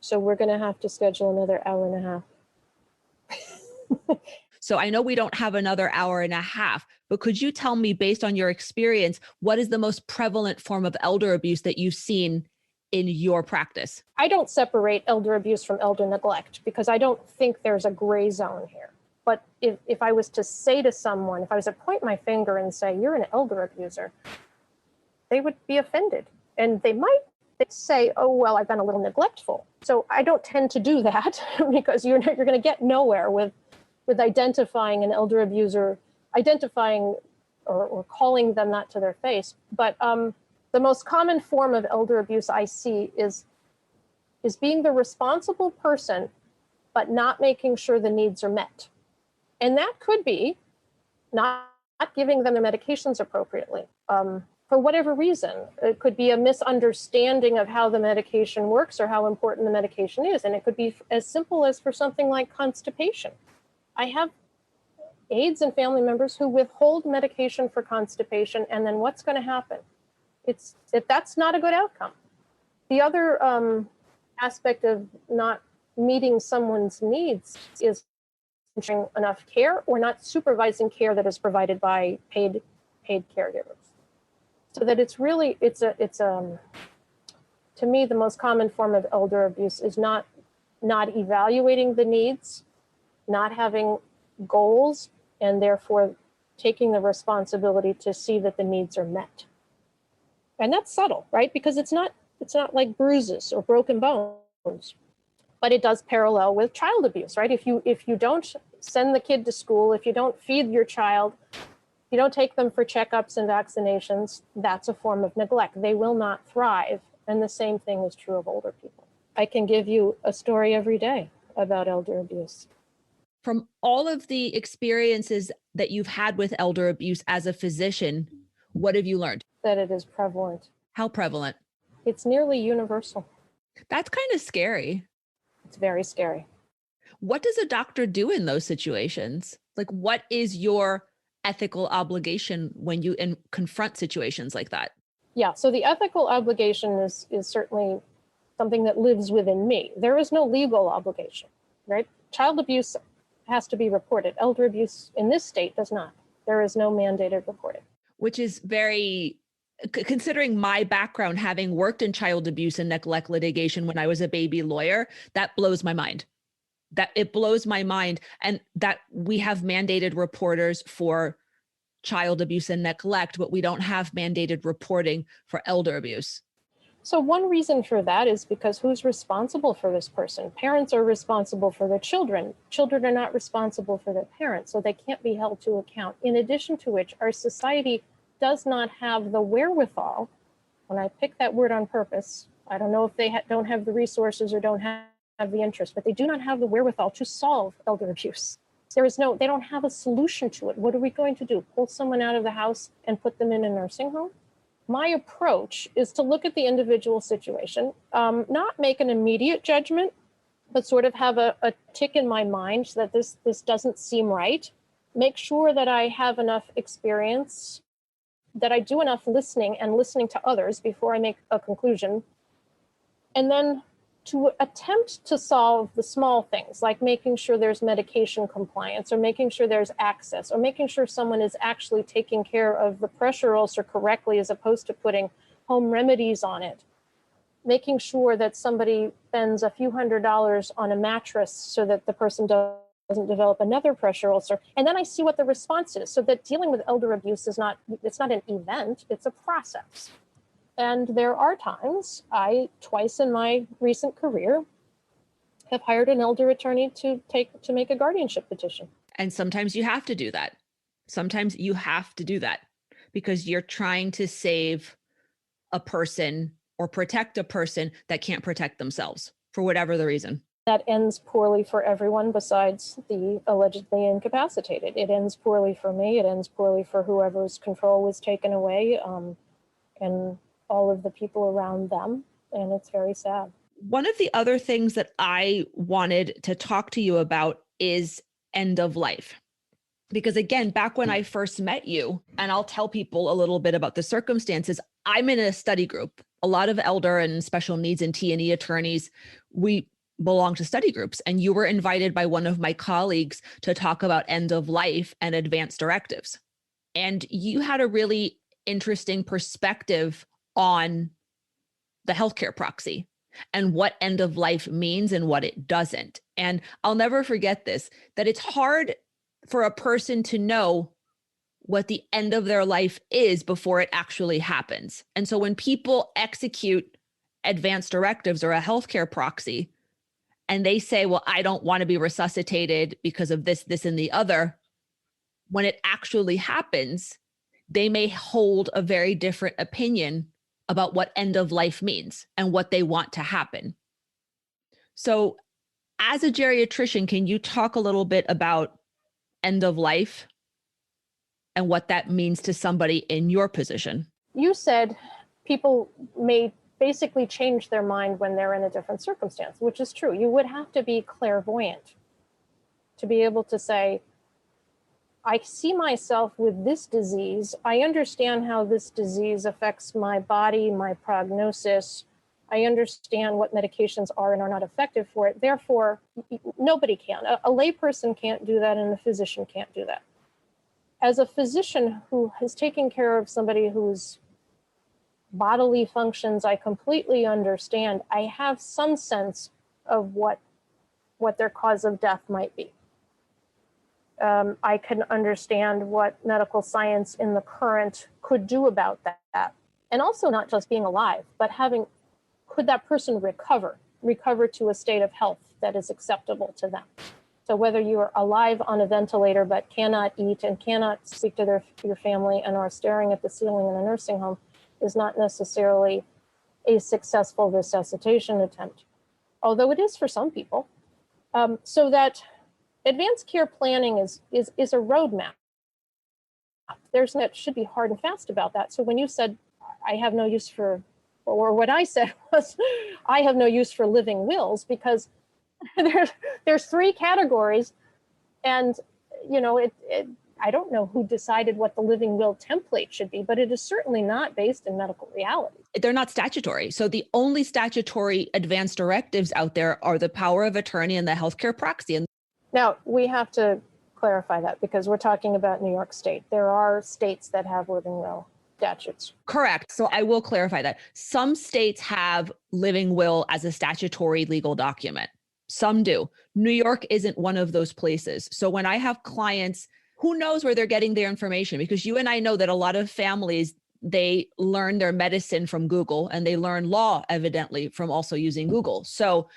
So we're going to have to schedule another hour and a half. So I know we don't have another hour and a half, but could you tell me, based on your experience, what is the most prevalent form of elder abuse that you've seen in your practice? I don't separate elder abuse from elder neglect because I don't think there's a gray zone here. But if I was to say to someone, if I was to point my finger and say, you're an elder abuser, they would be offended. And they'd say, oh, well, I've been a little neglectful. So I don't tend to do that because you're going to get nowhere with identifying an elder abuser, identifying or calling them that to their face. But the most common form of elder abuse I see is being the responsible person, but not making sure the needs are met. And that could be not giving them their medications appropriately. For whatever reason, it could be a misunderstanding of how the medication works or how important the medication is. And it could be as simple as for something like constipation. I have aides and family members who withhold medication for constipation, and then what's going to happen? That's not a good outcome. The other aspect of not meeting someone's needs is enough care or not supervising care that is provided by paid caregivers. So that to me, the most common form of elder abuse is not evaluating the needs, not having goals, and therefore taking the responsibility to see that the needs are met. And that's subtle, right? Because it's not like bruises or broken bones, but it does parallel with child abuse, right? If you don't send the kid to school, if you don't feed your child, you don't take them for checkups and vaccinations, that's a form of neglect. They will not thrive. And the same thing is true of older people. I can give you a story every day about elder abuse. From all of the experiences that you've had with elder abuse as a physician, what have you learned? That it is prevalent. How prevalent? It's nearly universal. That's kind of scary. It's very scary. What does a doctor do in those situations? Like, what is your ethical obligation when you confront situations like that? Yeah, so the ethical obligation is certainly something that lives within me. There is no legal obligation, right? Child abuse has to be reported. Elder abuse in this state does not. There is no mandated reporting. Which is very, considering my background, having worked in child abuse and neglect litigation when I was a baby lawyer, that blows my mind. That it blows my mind. And that we have mandated reporters for child abuse and neglect, but we don't have mandated reporting for elder abuse. So one reason for that is because who's responsible for this person? Parents are responsible for their children. Children are not responsible for their parents, so they can't be held to account. In addition to which, our society does not have the wherewithal When I pick that word on purpose, I don't know if they don't have the resources or don't have the interest, but they do not have the wherewithal to solve elder abuse. They don't have a solution to it. What are we going to do? Pull someone out of the house and put them in a nursing home? My approach is to look at the individual situation, not make an immediate judgment, but sort of have a tick in my mind that this doesn't seem right. Make sure that I have enough experience, that I do enough listening and listening to others before I make a conclusion. And then to attempt to solve the small things, like making sure there's medication compliance, or making sure there's access, or making sure someone is actually taking care of the pressure ulcer correctly as opposed to putting home remedies on it. Making sure that somebody spends a few $100s on a mattress so that the person doesn't develop another pressure ulcer. And then I see what the response is, so that dealing with elder abuse it's not an event, it's a process. And there are times, twice in my recent career, have hired an elder attorney to make a guardianship petition. And sometimes you have to do that. Sometimes you have to do that because you're trying to save a person or protect a person that can't protect themselves for whatever the reason. That ends poorly for everyone besides the allegedly incapacitated. It ends poorly for me. It ends poorly for whoever's control was taken away, and all of the people around them. And it's very sad. One of the other things that I wanted to talk to you about is end of life. Because again, back when I first met you, and I'll tell people a little bit about the circumstances, I'm in a study group. A lot of elder and special needs and T&E attorneys, we belong to study groups. And you were invited by one of my colleagues to talk about end of life and advanced directives. And you had a really interesting perspective on the healthcare proxy and what end of life means and what it doesn't. And I'll never forget this, that it's hard for a person to know what the end of their life is before it actually happens. And so when people execute advanced directives or a healthcare proxy, and they say, well, I don't want to be resuscitated because of this, this, and the other, when it actually happens, they may hold a very different opinion about what end of life means and what they want to happen. So as a geriatrician, can you talk a little bit about end of life and what that means to somebody in your position? You said people may basically change their mind when they're in a different circumstance, which is true. You would have to be clairvoyant to be able to say, I see myself with this disease. I understand how this disease affects my body, my prognosis. I understand what medications are and are not effective for it. Therefore, nobody can. A layperson can't do that, and a physician can't do that. As a physician who is taking care of somebody whose bodily functions I completely understand, I have some sense of what their cause of death might be. I can understand what medical science in the current could do about that. And also not just being alive, but could that person recover to a state of health that is acceptable to them? So whether you are alive on a ventilator but cannot eat and cannot speak to your family and are staring at the ceiling in a nursing home is not necessarily a successful resuscitation attempt, although it is for some people. So that advanced care planning is a roadmap. It should be hard and fast about that. So when you said, I have no use for, or what I said was, I have no use for living wills, because there's three categories, and I don't know who decided what the living will template should be, but it is certainly not based in medical reality. They're not statutory. So the only statutory advanced directives out there are the power of attorney and the healthcare proxy. And now we have to clarify that, because we're talking about New York State. There are states that have living will statutes. Correct. So I will clarify that. Some states have living will as a statutory legal document. Some do. New York isn't one of those places. So when I have clients, who knows where they're getting their information? Because you and I know that a lot of families, they learn their medicine from Google, and they learn law evidently from also using Google. So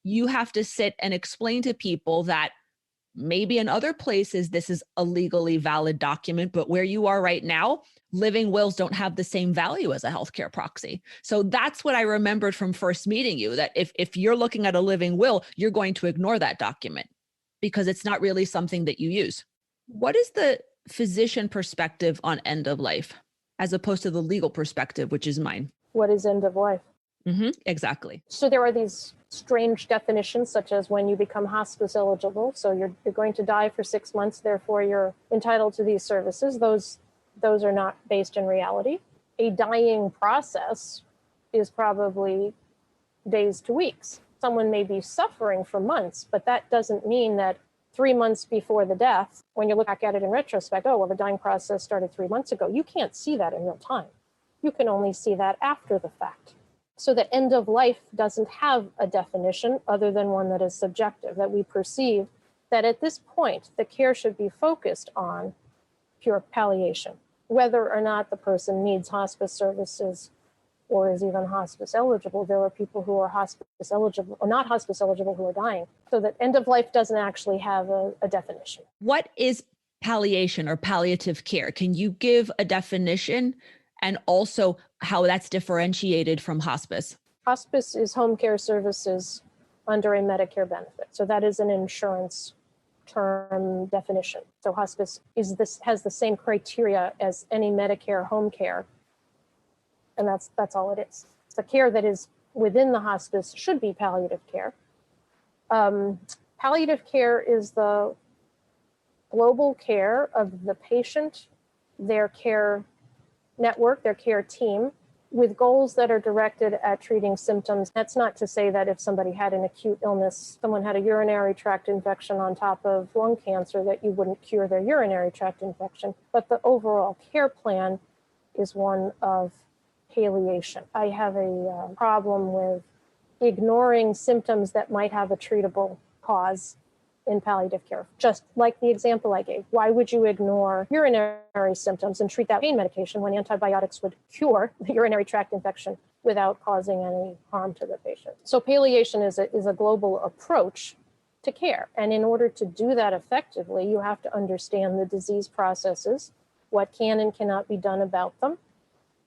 you have to sit and explain to people that Maybe in other places, this is a legally valid document, but where you are right now, living wills don't have the same value as a healthcare proxy. So that's what I remembered from first meeting you, that if you're looking at a living will, you're going to ignore that document because it's not really something that you use. What is the physician perspective on end of life as opposed to the legal perspective, which is mine? What is end of life? Exactly. So there are these strange definitions, such as when you become hospice eligible. So you're going to die for 6 months, therefore you're entitled to these services. Those are not based in reality. A dying process is probably days to weeks. Someone may be suffering for months, but that doesn't mean that 3 months before the death, when you look back at it in retrospect, oh, well, the dying process started 3 months ago. You can't see that in real time. You can only see that after the fact. So that end of life doesn't have a definition other than one that is subjective, that we perceive that at this point, the care should be focused on pure palliation, whether or not the person needs hospice services or is even hospice eligible. There are people who are hospice eligible or not hospice eligible who are dying. So that end of life doesn't actually have a definition. What is palliation or palliative care? Can you give a definition and also how that's differentiated from hospice? Hospice is home care services under a Medicare benefit. So that is an insurance term definition. So hospice has the same criteria as any Medicare home care. And that's all it is. The care that is within the hospice should be palliative care. Palliative care is the global care of the patient, their care network, their care team, with goals that are directed at treating symptoms. That's not to say that if somebody had an acute illness, someone had a urinary tract infection on top of lung cancer, that you wouldn't cure their urinary tract infection. But the overall care plan is one of palliation. I have a problem with ignoring symptoms that might have a treatable cause in palliative care. Just like the example I gave, why would you ignore urinary symptoms and treat that pain medication when antibiotics would cure the urinary tract infection without causing any harm to the patient? So palliation is a global approach to care. And in order to do that effectively, you have to understand the disease processes, what can and cannot be done about them.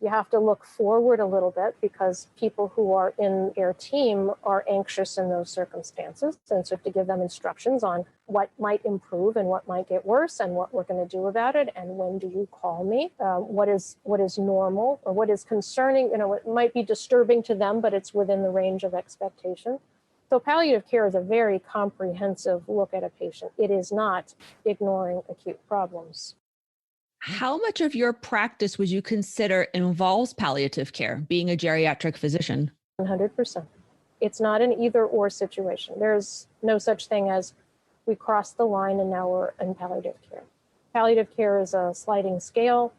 You have to look forward a little bit because people who are in your team are anxious in those circumstances. And so to give them instructions on what might improve and what might get worse and what we're going to do about it. And when do you call me? What is normal or what is concerning? It might be disturbing to them, but it's within the range of expectation. So palliative care is a very comprehensive look at a patient. It is not ignoring acute problems. How much of your practice would you consider involves palliative care, being a geriatric physician? 100%. It's not an either or situation. There's no such thing as we crossed the line and now we're in palliative care. Palliative care is a sliding scale.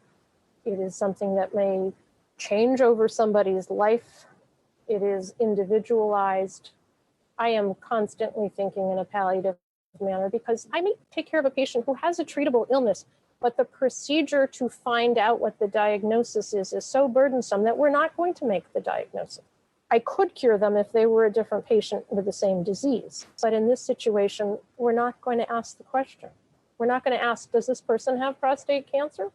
It is something that may change over somebody's life. It is individualized. I am constantly thinking in a palliative manner because I may take care of a patient who has a treatable illness, but the procedure to find out what the diagnosis is so burdensome that we're not going to make the diagnosis. I could cure them if they were a different patient with the same disease. But in this situation, we're not going to ask the question. We're not going to ask, does this person have prostate cancer?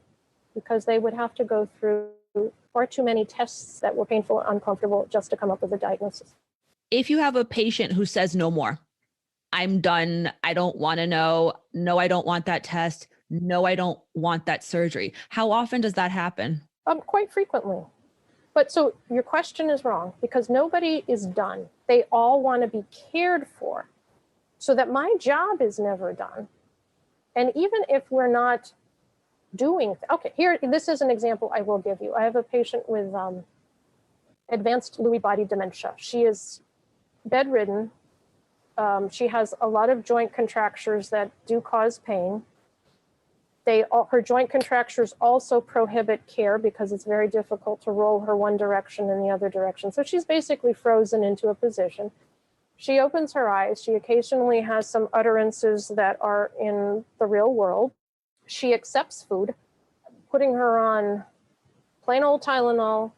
Because they would have to go through far too many tests that were painful and uncomfortable just to come up with a diagnosis. If you have a patient who says no more, I'm done, I don't want to know, no, I don't want that test, no, I don't want that surgery. How often does that happen? Quite frequently. But so your question is wrong because nobody is done. They all want to be cared for so that my job is never done. And even if we're not doing, here, this is an example I will give you. I have a patient with advanced Lewy body dementia. She is bedridden. She has a lot of joint contractures that do cause pain. Her joint contractures also prohibit care because it's very difficult to roll her one direction and the other direction. So she's basically frozen into a position. She opens her eyes. She occasionally has some utterances that are in the real world. She accepts food. Putting her on plain old Tylenol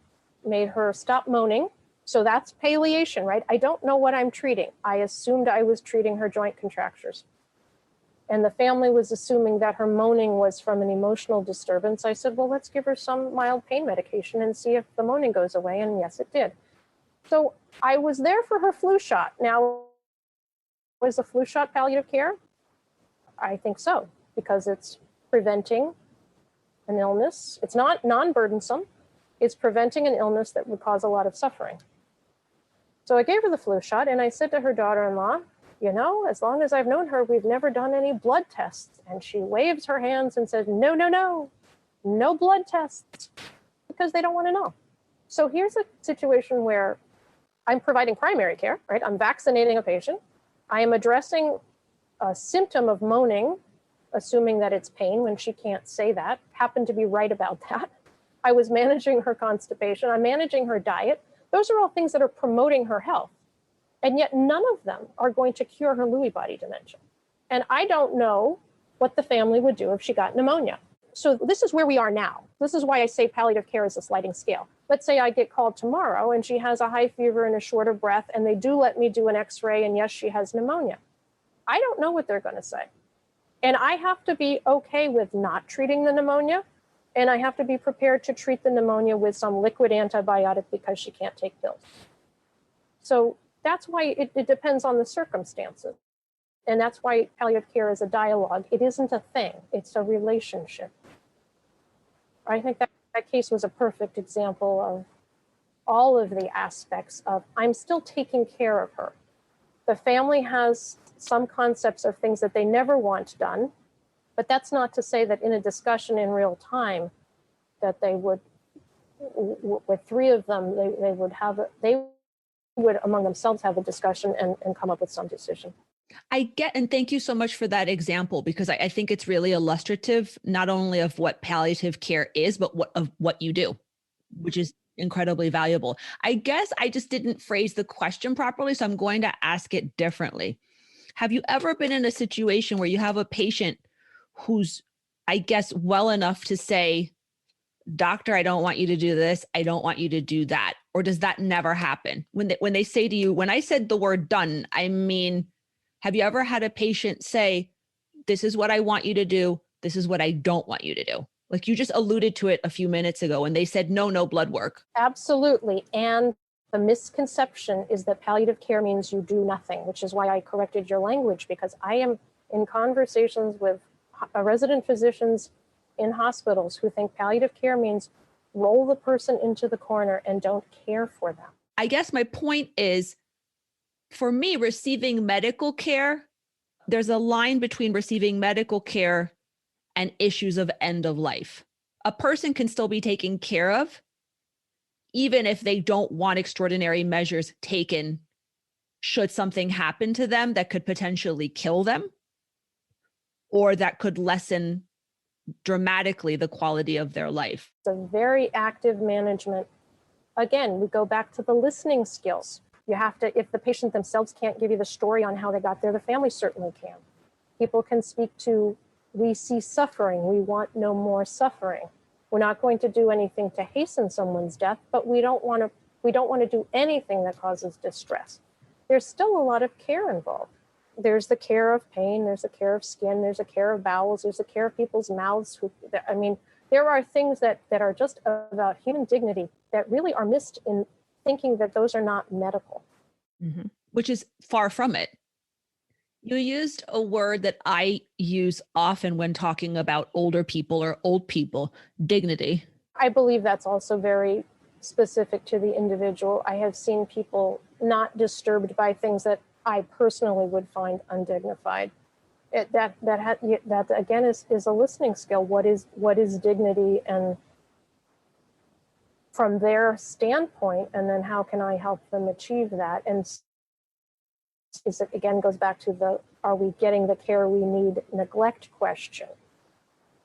made her stop moaning. So that's palliation, right? I don't know what I'm treating. I assumed I was treating her joint contractures. And the family was assuming that her moaning was from an emotional disturbance. I said, well, let's give her some mild pain medication and see if the moaning goes away. And yes, it did. So I was there for her flu shot. Now, was the flu shot palliative care? I think so, because it's preventing an illness. It's not non-burdensome. It's preventing an illness that would cause a lot of suffering. So I gave her the flu shot, and I said to her daughter-in-law, you know, as long as I've known her, we've never done any blood tests. And she waves her hands and says, no, no, no, no blood tests, because they don't want to know. So here's a situation where I'm providing primary care, right? I'm vaccinating a patient. I am addressing a symptom of moaning, assuming that it's pain when she can't say that. Happened to be right about that. I was managing her constipation. I'm managing her diet. Those are all things that are promoting her health. And yet none of them are going to cure her Lewy body dementia. And I don't know what the family would do if she got pneumonia. So this is where we are now. This is why I say palliative care is a sliding scale. Let's say I get called tomorrow and she has a high fever and a short of breath, and they do let me do an x-ray, and yes, she has pneumonia. I don't know what they're going to say. And I have to be okay with not treating the pneumonia, and I have to be prepared to treat the pneumonia with some liquid antibiotic because she can't take pills. So that's why it depends on the circumstances. And that's why palliative care is a dialogue. It isn't a thing, it's a relationship. I think that case was a perfect example of all of the aspects of, I'm still taking care of her. The family has some concepts of things that they never want done, but that's not to say that in a discussion in real time, that they would, with three of them, they would among themselves have a discussion and come up with some decision. And thank you so much for that example, because I think it's really illustrative, not only of what palliative care is, but of what you do, which is incredibly valuable. I guess I just didn't phrase the question properly, so I'm going to ask it differently. Have you ever been in a situation where you have a patient who's, I guess, well enough to say, doctor, I don't want you to do this, I don't want you to do that? Or does that never happen? When they say to you, when I said the word done, I mean, have you ever had a patient say, this is what I want you to do, this is what I don't want you to do? Like you just alluded to it a few minutes ago, and they said, no blood work. Absolutely. And the misconception is that palliative care means you do nothing, which is why I corrected your language, because I am in conversations with resident physicians in hospitals who think palliative care means roll the person into the corner and don't care for them. I guess my point is, for me, receiving medical care, there's a line between receiving medical care and issues of end of life. A person can still be taken care of, even if they don't want extraordinary measures taken should something happen to them that could potentially kill them, or that could lessen dramatically the quality of their life. It's a very active management. Again, we go back to the listening skills. You have to, if the patient themselves can't give you the story on how they got there, the family certainly can. People can speak to, we see suffering, we want no more suffering. We're not going to do anything to hasten someone's death, but we don't want to do anything that causes distress. There's still a lot of care involved. There's the care of pain, there's the care of skin, there's the care of bowels, there's the care of people's mouths. There are things that are just about human dignity that really are missed in thinking that those are not medical. Mm-hmm. Which is far from it. You used a word that I use often when talking about older people or old people, dignity. I believe that's also very specific to the individual. I have seen people not disturbed by things that I personally would find undignified. That again is a listening skill. What is dignity, and from their standpoint, and then how can I help them achieve that? And it again goes back to the, are we getting the care we need neglect question.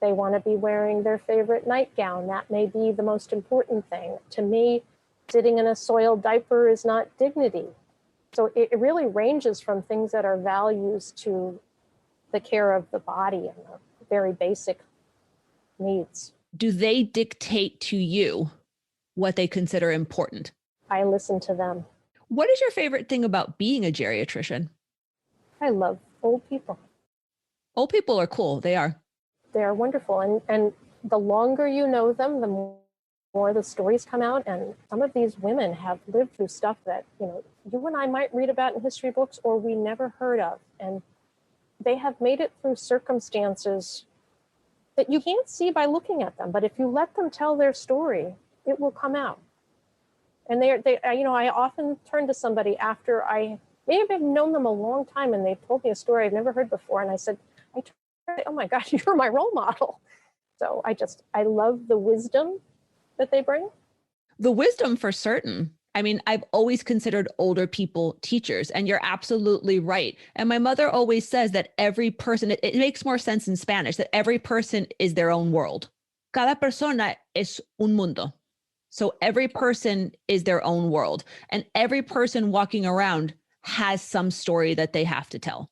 They want to be wearing their favorite nightgown. That may be the most important thing. To me, sitting in a soiled diaper is not dignity. So it really ranges from things that are values to the care of the body and the very basic needs. Do they dictate to you what they consider important? I listen to them. What is your favorite thing about being a geriatrician? I love old people. Old people are cool. They are. They are wonderful. And the longer you know them, the more the stories come out. And some of these women have lived through stuff that, you and I might read about in history books or we never heard of. And they have made it through circumstances that you can't see by looking at them. But if you let them tell their story, it will come out. And I often turn to somebody after I maybe have known them a long time and they've told me a story I've never heard before. And I said, oh my gosh, you're my role model. So I love the wisdom that they bring. The wisdom for certain. I mean, I've always considered older people teachers, and you're absolutely right. And my mother always says that every person, it makes more sense in Spanish, that every person is their own world. Cada persona es un mundo. So every person is their own world, and every person walking around has some story that they have to tell.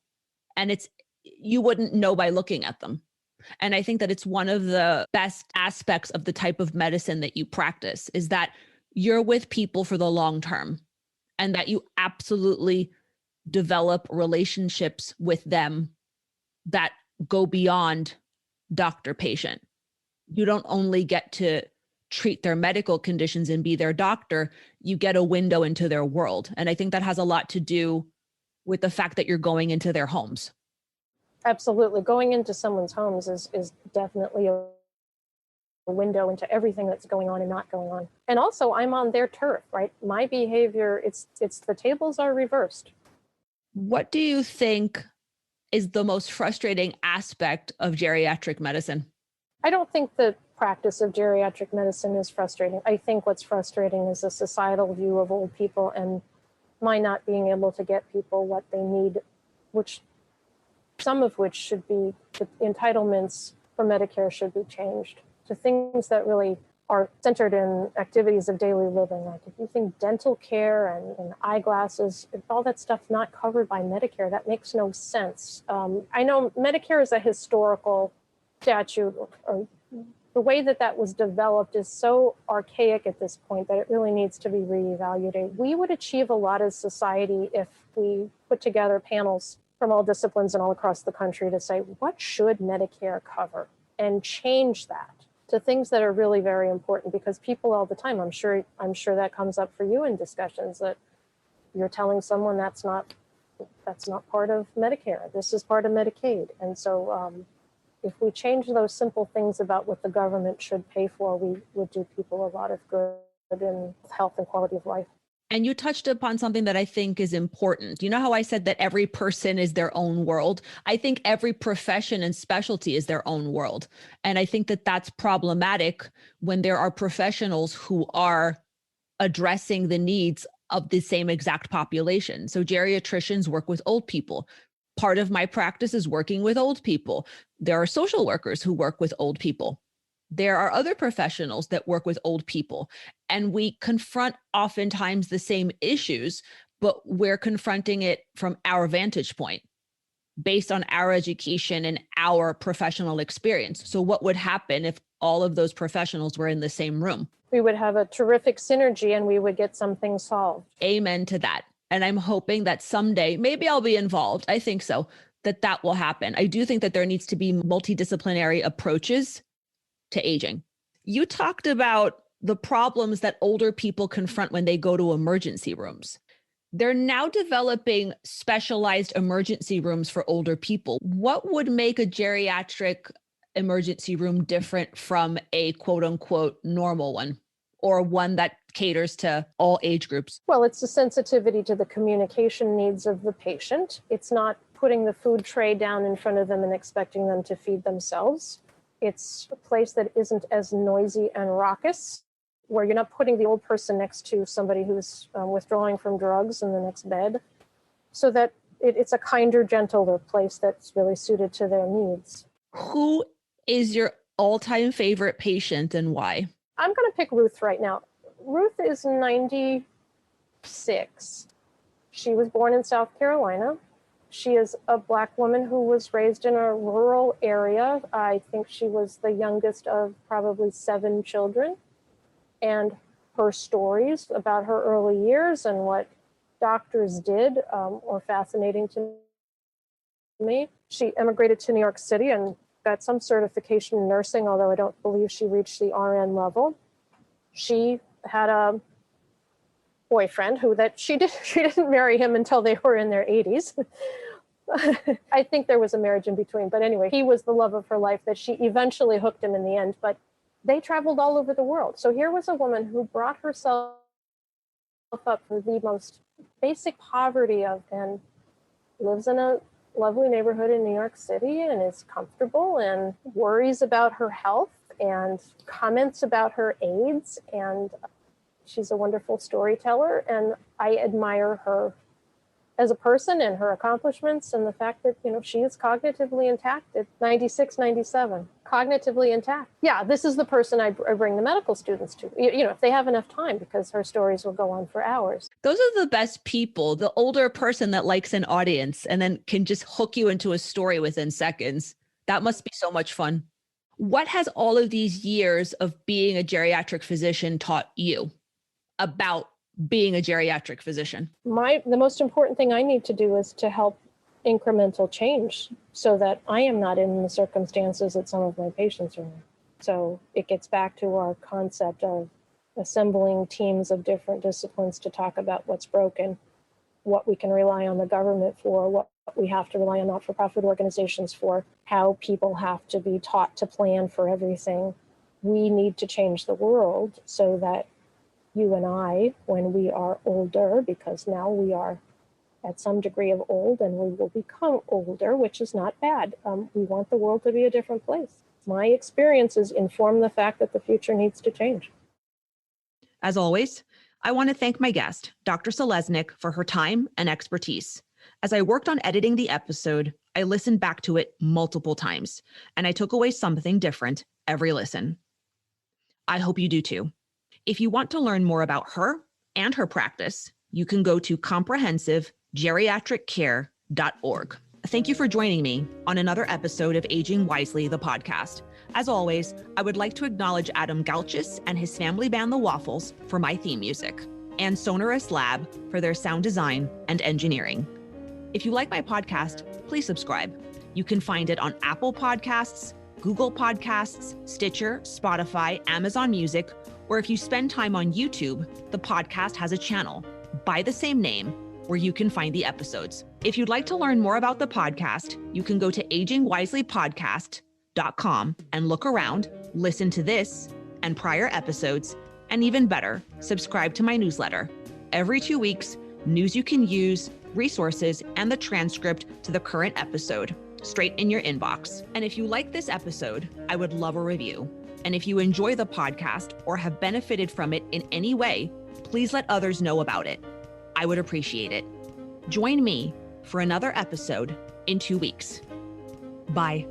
And you wouldn't know by looking at them. And I think that it's one of the best aspects of the type of medicine that you practice is that you're with people for the long term and that you absolutely develop relationships with them that go beyond doctor-patient. You don't only get to treat their medical conditions and be their doctor, you get a window into their world. And I think that has a lot to do with the fact that you're going into their homes. Absolutely. Going into someone's homes is definitely a window into everything that's going on and not going on. And also I'm on their turf, right? My behavior, it's the tables are reversed. What do you think is the most frustrating aspect of geriatric medicine? I don't think the practice of geriatric medicine is frustrating. I think what's frustrating is a societal view of old people and my not being able to get people what they need, some of which should be, the entitlements for Medicare should be changed to things that really are centered in activities of daily living. Like if you think dental care and eyeglasses, if all that stuff's not covered by Medicare, that makes no sense. I know Medicare is a historical statute, or the way that was developed is so archaic at this point that it really needs to be reevaluated. We would achieve a lot as society if we put together panels from all disciplines and all across the country to say, what should Medicare cover? And change that to things that are really very important, because people all the time, I'm sure that comes up for you in discussions, that you're telling someone that's not part of Medicare. This is part of Medicaid. And so if we change those simple things about what the government should pay for, we would do people a lot of good in health and quality of life. And you touched upon something that I think is important. You know how I said that every person is their own world? I think every profession and specialty is their own world. And I think that that's problematic when there are professionals who are addressing the needs of the same exact population. So geriatricians work with old people. Part of my practice is working with old people. There are social workers who work with old people. There are other professionals that work with old people, and we confront oftentimes the same issues, but we're confronting it from our vantage point based on our education and our professional experience. So what would happen if all of those professionals were in the same room? We would have a terrific synergy and we would get something solved. Amen to that. And I'm hoping that someday, maybe I'll be involved. I think so, that will happen. I do think that there needs to be multidisciplinary approaches to aging. You talked about the problems that older people confront when they go to emergency rooms. They're now developing specialized emergency rooms for older people. What would make a geriatric emergency room different from a quote unquote normal one, or one that caters to all age groups? Well, it's a sensitivity to the communication needs of the patient. It's not putting the food tray down in front of them and expecting them to feed themselves. It's a place that isn't as noisy and raucous, where you're not putting the old person next to somebody who's withdrawing from drugs in the next bed, so that it's a kinder, gentler place that's really suited to their needs. Who is your all-time favorite patient and why? I'm going to pick Ruth right now. Ruth is 96. She was born in South Carolina. She is a Black woman who was raised in a rural area. I think she was the youngest of probably 7 children. And her stories about her early years and what doctors did were fascinating to me. She emigrated to New York City and got some certification in nursing, although I don't believe she reached the RN level. She had a boyfriend she didn't marry him until they were in their 80s. I think there was a marriage in between, but anyway, he was the love of her life that she eventually hooked him in the end, but they traveled all over the world. So here was a woman who brought herself up from the most basic poverty and lives in a lovely neighborhood in New York City and is comfortable and worries about her health and comments about her aids, and she's a wonderful storyteller, and I admire her as a person and her accomplishments and the fact that, she is cognitively intact at 96, 97, cognitively intact. Yeah, this is the person I bring the medical students to, if they have enough time, because her stories will go on for hours. Those are the best people, the older person that likes an audience and then can just hook you into a story within seconds. That must be so much fun. What has all of these years of being a geriatric physician taught you about being a geriatric physician? The most important thing I need to do is to help incremental change so that I am not in the circumstances that some of my patients are in. So it gets back to our concept of assembling teams of different disciplines to talk about what's broken, what we can rely on the government for, what we have to rely on not-for-profit organizations for, how people have to be taught to plan for everything. We need to change the world so that you and I, when we are older, because now we are at some degree of old and we will become older, which is not bad. We want the world to be a different place. My experiences inform the fact that the future needs to change. As always, I want to thank my guest, Dr. Zeleznik, for her time and expertise. As I worked on editing the episode, I listened back to it multiple times, and I took away something different every listen. I hope you do too. If you want to learn more about her and her practice, you can go to comprehensivegeriatriccare.org. Thank you for joining me on another episode of Aging Wisely, the podcast. As always, I would like to acknowledge Adam Galchis and his family band, The Waffles, for my theme music, and Sonorous Lab for their sound design and engineering. If you like my podcast, please subscribe. You can find it on Apple Podcasts, Google Podcasts, Stitcher, Spotify, Amazon Music, or if you spend time on YouTube, the podcast has a channel by the same name where you can find the episodes. If you'd like to learn more about the podcast, you can go to agingwiselypodcast.com and look around, listen to this and prior episodes, and even better, subscribe to my newsletter. Every 2 weeks, news you can use, resources, and the transcript to the current episode straight in your inbox. And if you like this episode, I would love a review. And if you enjoy the podcast or have benefited from it in any way, please let others know about it. I would appreciate it. Join me for another episode in 2 weeks. Bye.